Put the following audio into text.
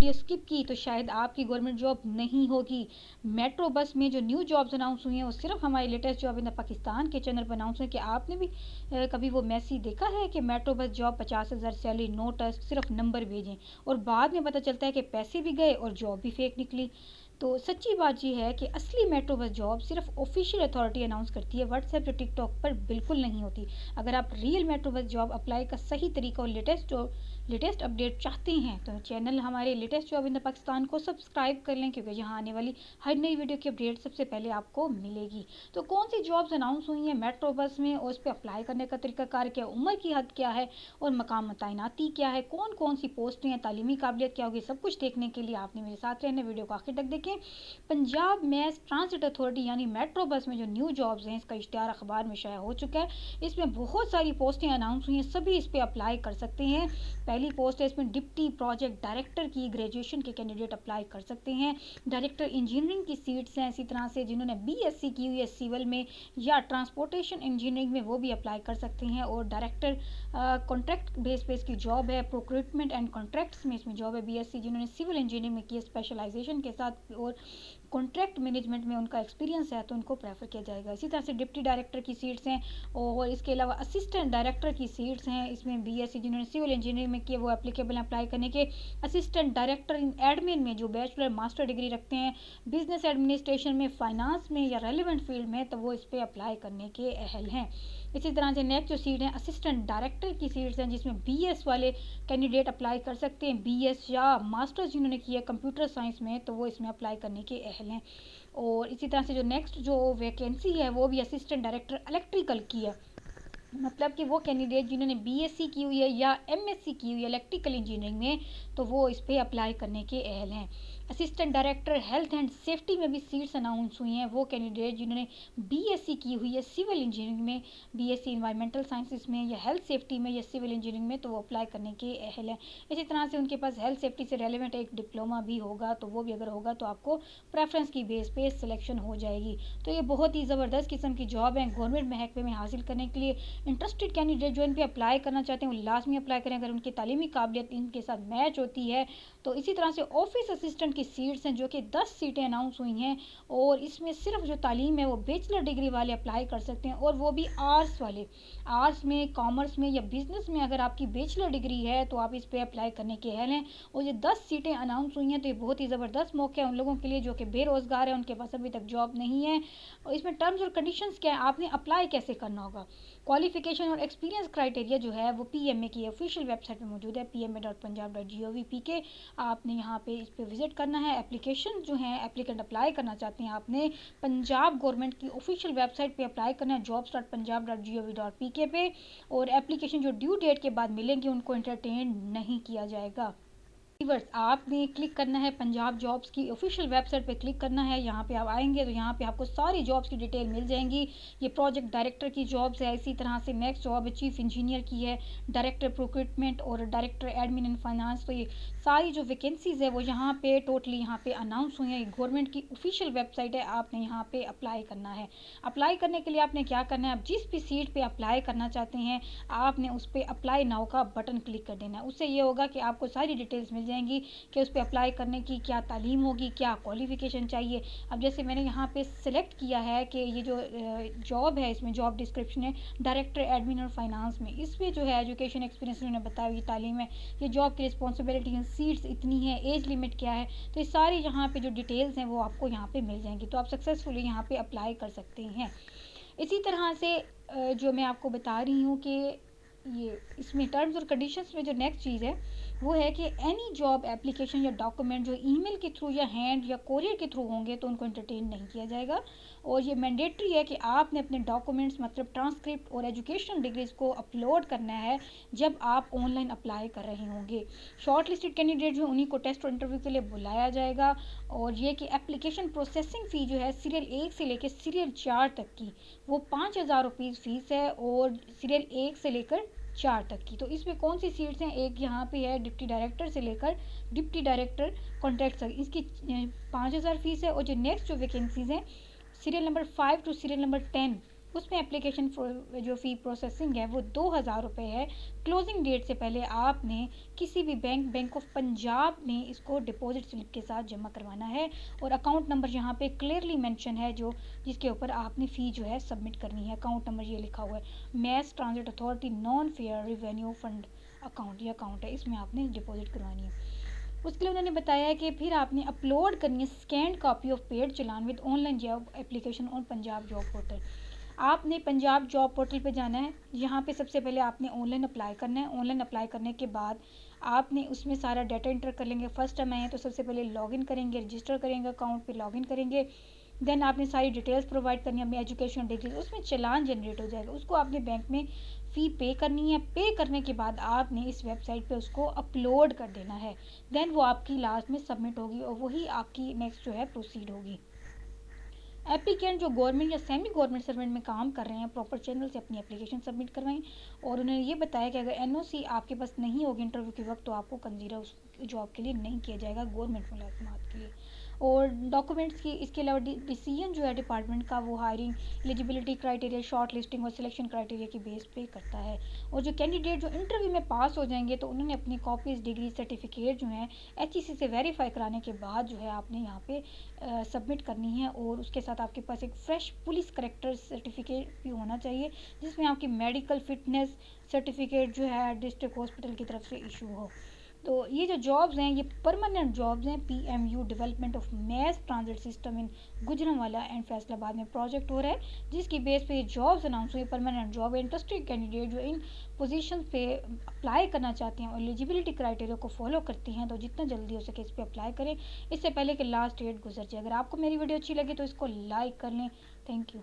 Video skip की तो शायद आपकी गवर्नमेंट जॉब नहीं होगी। मेट्रो बस में जो न्यू जॉब्स अनाउंस हुई हैं वो सिर्फ हमारी लेटेस्ट जॉब इन पाकिस्तान के चैनल पर अनाउंस हुई। कि आपने भी कभी वो मैसेज देखा है कि metro bus job 50,000 salary, no test, सिर्फ नंबर भेजें, और बाद में पता चलता है कि पैसे भी गए और जॉब भी फेक निकली। तो सच्ची बात ये है कि असली मेट्रो बस जॉब सिर्फ ऑफिशियल अथॉरिटी अनाउंस करती है, व्हाट्सएप या टिकटॉक पर बिल्कुल नहीं होती। अगर आप real metro bus job apply का सही तरीका और लेटेस्ट अपडेट चाहते हैं तो चैनल हमारे latest job in the Pakistan को सब्सक्राइब कर लें, क्योंकि यहाँ आने वाली हर नई वीडियो की अपडेट सबसे पहले आपको मिलेगी। तो कौन सी जॉब्स अनाउंस हुई हैं मेट्रो बस में, और उस पर अप्लाई करने का तरीकाकार क्या, उम्र की हद क्या है, और मकाम तैनाती क्या है, कौन कौन सी पोस्टें हैं, तालीमी काबिलियत क्या होगी, सब कुछ देखने के लिए आपने मेरे साथ रहना, वीडियो को आखिर तक देखें। पंजाब मैस ट्रांसिट अथॉरिटी यानी मेट्रो बस में जो न्यू जॉब्स हैं, इसका इश्तिहार अखबार में शाया हो चुका है। इसमें बहुत सारी पोस्टें अनाउंस हुई हैं, सभी इस पर अप्लाई कर सकते हैं। पहली पोस्ट है इसमें डिप्टी प्रोजेक्ट डायरेक्टर की, ग्रेजुएशन के कैंडिडेट अप्लाई कर सकते हैं। डायरेक्टर इंजीनियरिंग की सीट्स हैं, इसी तरह से जिन्होंने बीएससी की हुई है सिविल में या ट्रांसपोर्टेशन इंजीनियरिंग में वो भी अप्लाई कर सकते हैं। और डायरेक्टर कॉन्ट्रैक्ट बेस पे इसकी जॉब है। प्रोक्रूटमेंट एंड कॉन्ट्रैक्ट्स में इसमें जॉब है। बीएससी जिन्होंने सिविल इंजीनियरिंग में की है स्पेशलाइजेशन के साथ, और कॉन्ट्रैक्ट मैनेजमेंट में उनका एक्सपीरियंस है तो उनको प्रेफर किया जाएगा। इसी तरह से डिप्टी डायरेक्टर की सीट्स हैं, और इसके अलावा असिस्टेंट डायरेक्टर की सीट्स हैं। इसमें बीएससी जिन्होंने सिविल इंजीनियरिंग में किया वो एप्लीकेबल हैं अप्लाई करने के। असिस्टेंट डायरेक्टर इन एडमिन में जो बैचलर मास्टर डिग्री रखते हैं बिजनेस एडमिनिस्ट्रेशन में, फाइनेंस में या रेलिवेंट फील्ड में, तो वो इस पर अप्लाई करने के अहल हैं। इसी तरह से नेक्स्ट जो सीट है असिस्टेंट डायरेक्टर की सीट्स हैं, जिसमें बीएस वाले कैंडिडेट अप्लाई कर सकते हैं। बीएस या मास्टर्स जिन्होंने किया कंप्यूटर साइंस में तो वो इसमें अप्लाई करने के अहल हैं। और इसी तरह से जो नेक्स्ट जो वैकेंसी है वो भी असिस्टेंट डायरेक्टर इलेक्ट्रिकल की है, मतलब कि वो कैंडिडेट जिन्होंने बीएससी की हुई है या एमएससी की हुई है इलेक्ट्रिकल इंजीनियरिंग में तो वो इस पर अप्लाई करने के अहल हैं। Assistant director health and safety में भी सीट्स अनाउंस हुई हैं। वो कैंडिडेट जिन्होंने बीएससी की हुई है सिविल इंजीनियरिंग में, बीएससी इन्वायरमेंटल साइंसेज में या हेल्थ सेफ्टी में या सिविल इंजीनियरिंग में, तो वो अप्लाई करने के अहल हैं। इसी तरह से उनके पास हेल्थ सेफ्टी से रेलिवेंट एक डिप्लोमा भी होगा, तो वो भी अगर होगा तो आपको प्रेफरेंस की बेस पे सिलेक्शन हो जाएगी। तो ये बहुत ही ज़बरदस्त किस्म की जॉब है गवर्नमेंट महकमे में हासिल करने के लिए। इंटरेस्टेड कैंडिडेट जो इन पर अप्लाई करना चाहते हैं वो लाजमी अप्लाई करें अगर उनकी तालीमी काबिलियत इनके साथ मैच होती है। तो इसी तरह से ऑफिस असिस्टेंट की सीट्स हैं जो कि 10 सीटें अनाउंस हुई हैं, और इसमें सिर्फ जो तालीम है वो बैचलर डिग्री वाले अप्लाई कर सकते हैं, और वो भी आर्ट्स वाले। आर्ट्स में, कॉमर्स में या बिजनेस में अगर आपकी बैचलर डिग्री है तो आप इस पर अप्लाई करने के अहल हैं। और ये 10 सीटें अनाउंस हुई हैं, तो ये बहुत ही ज़बरदस्त मौका है उन लोगों के लिए जो कि बेरोज़गार है, उनके पास अभी तक जॉब नहीं है। और इसमें टर्म्स और कंडीशंस क्या है, आपने अप्लाई कैसे करना होगा। क्वालिफिकेशन और एक्सपीरियंस क्राइटेरिया जो है वो पीएमए की ऑफिशियल वेबसाइट पर मौजूद है, pma.punjab.gov.pk। आपने यहाँ पे इस पर विजिट करना है। एप्लीकेशन जो है एप्लीकेंट अप्लाई करना चाहते हैं आपने पंजाब गवर्नमेंट की ऑफिशियल वेबसाइट पे अप्लाई करना है, jobs.punjab.gov.pk पे। और एप्लीकेशन जो ड्यू डेट के बाद मिलेंगे उनको एंटरटेन नहीं किया जाएगा। व्यूअर्स, आपने क्लिक करना है पंजाब जॉब्स की ऑफिशियल वेबसाइट पे क्लिक करना है। यहाँ पे आप आएंगे तो यहाँ पे आपको सारी जॉब्स की डिटेल मिल जाएंगी। ये प्रोजेक्ट डायरेक्टर की जॉब्स है। इसी तरह से नेक्स्ट जॉब है चीफ इंजीनियर की है, डायरेक्टर प्रोक्यूटमेंट और डायरेक्टर एडमिन एंड फाइनेंस। तो ये सारी जो वैकेंसीज़ है वो यहाँ पे टोटली यहाँ पे अनाउंस हुई है। गवर्नमेंट की ऑफिशियल वेबसाइट है, आपने यहाँ पे अप्लाई करना है। अप्लाई करने के लिए आपने क्या करना है, आप जिस भी सीट पे अप्लाई करना चाहते हैं आपने उस पर अप्लाई नाउ का बटन क्लिक कर देना है। उससे ये होगा कि आपको सारी डिटेल्स मिल जाएंगी कि उस पर अप्लाई करने की क्या तालीम होगी, क्या क्वालिफिकेशन चाहिए। अब जैसे मैंने यहाँ पे सिलेक्ट किया है कि ये जो जॉब है इसमें जॉब डिस्क्रिप्शन है डायरेक्टर एडमिन और फाइनेंस में, इसमें जो है एजुकेशन एक्सपीरियंस उन्होंने बताया हुई तालीम है, ये जॉब की रिस्पॉन्सिबिलिटी है, सीट्स इतनी है, एज लिमिट क्या है। तो ये सारी यहाँ पे जो डिटेल्स हैं वो आपको यहाँ पे मिल जाएंगी, तो आप सक्सेसफुली यहाँ पे अप्लाई कर सकते हैं। इसी तरह से जो मैं आपको बता रही हूँ कि ये इसमें टर्म्स और कंडीशंस में जो नेक्स्ट चीज़ है वो है कि एनी जॉब एप्लीकेशन या डॉक्यूमेंट जो ईमेल के थ्रू या हैंड या कोरियर के थ्रू होंगे तो उनको एंटरटेन नहीं किया जाएगा। और ये मैंडेटरी है कि आपने अपने डॉक्यूमेंट्स मतलब ट्रांसक्रिप्ट और एजुकेशनल डिग्रीज को अपलोड करना है जब आप ऑनलाइन अप्लाई कर रहे होंगे। शॉर्ट लिस्टेड कैंडिडेट जो उन्हीं को टेस्ट और इंटरव्यू के लिए बुलाया जाएगा। और ये कि एप्लीकेशन प्रोसेसिंग फ़ी जो है सीरियल 1 से लेकर सीरियल 4 तक की वो 5,000 रुपीज़ फ़ीस है, और सीरियल 1 से लेकर 4 तक की। तो इसमें कौन सी सीट्स हैं, एक यहाँ पे है डिप्टी डायरेक्टर से लेकर डिप्टी डायरेक्टर कॉन्ट्रैक्ट तक, इसकी 5,000 फीस है। और जो नेक्स्ट जो वैकेंसीज़ हैं serial number 5 to serial number 10 उसमें एप्लीकेशन जो फ़ी प्रोसेसिंग है वो 2,000 रुपये है। क्लोजिंग डेट से पहले आपने किसी भी बैंक ऑफ पंजाब में इसको डिपॉजिट स्लिप के साथ जमा करवाना है और अकाउंट नंबर यहाँ पे क्लियरली मेंशन है जो जिसके ऊपर आपने फ़ी जो है सबमिट करनी है। अकाउंट नंबर ये लिखा हुआ है, mass transit authority non fare revenue fund account, ये अकाउंट है, इसमें आपने डिपॉजिट करवानी है। उसके लिए उन्होंने बताया कि फिर आपने अपलोड करनी है scanned copy of paid challan with online job application on Punjab job portal. आपने पंजाब जॉब पोर्टल पे जाना है। यहाँ पे सबसे पहले आपने ऑनलाइन अप्लाई करना है। ऑनलाइन अप्लाई करने के बाद आपने उसमें सारा डाटा एंटर कर लेंगे। फर्स्ट टाइम आए हैं तो सबसे पहले लॉगिन करेंगे, रजिस्टर करेंगे, अकाउंट पे लॉगिन करेंगे। देन आपने सारी डिटेल्स प्रोवाइड करनी है अपनी एजुकेशन डिग्री, उसमें चालान जनरेट हो जाएगा, उसको आपने बैंक में फ़ी पे करनी है। पे करने के बाद आपने इस वेबसाइट पे उसको अपलोड कर देना है। देन वो आपकी लास्ट में सबमिट होगी और वही आपकी नेक्स्ट जो है प्रोसीड होगी। एप्लीकेंट जो गवर्नमेंट या सेमी गवर्नमेंट सर्वेंट में काम कर रहे हैं प्रॉपर चैनल से अपनी एप्लीकेशन सबमिट करवाएं। और उन्होंने ये बताया कि अगर एनओसी आपके पास नहीं होगी इंटरव्यू के वक्त तो आपको कंसीडर उस जॉब के लिए नहीं किया जाएगा गवर्नमेंट मुलाजमात के लिए। और डॉक्यूमेंट्स की इसके अलावा डिसीजन जो है डिपार्टमेंट का वो hiring eligibility criteria, short listing और सिलेक्शन क्राइटेरिया की बेस पे करता है। और जो कैंडिडेट जो इंटरव्यू में पास हो जाएंगे तो उन्होंने अपनी कॉपीज़, डिग्री, सर्टिफिकेट जो हैं एचईसी से वेरीफाई कराने के बाद जो है आपने यहाँ पे सबमिट करनी है। और उसके साथ आपके पास एक फ़्रेश पुलिस करेक्टर सर्टिफिकेट भी होना चाहिए जिसमें आपकी मेडिकल फिटनेस सर्टिफिकेट जो है डिस्ट्रिक्ट हॉस्पिटल की तरफ से इशू हो। तो ये जो जॉब्स हैं ये परमानेंट जॉब्स हैं। PMU development of mass transit system in Gujranwala and Faisalabad में प्रोजेक्ट हो रहा है जिसकी बेस पे ये जॉब्स अनाउंस हुई। परमानेंट जॉब है। इंटरेस्टेड कैंडिडेट जो इन पोजीशन पे अप्लाई करना चाहते हैं और एलिजिबिलिटी क्राइटेरिया को फॉलो करती हैं तो जितना जल्दी हो सके इस पर अप्लाई करें इससे पहले कि लास्ट डेट गुजर जाए। अगर आपको मेरी वीडियो अच्छी लगी तो इसको लाइक कर लें। Thank you.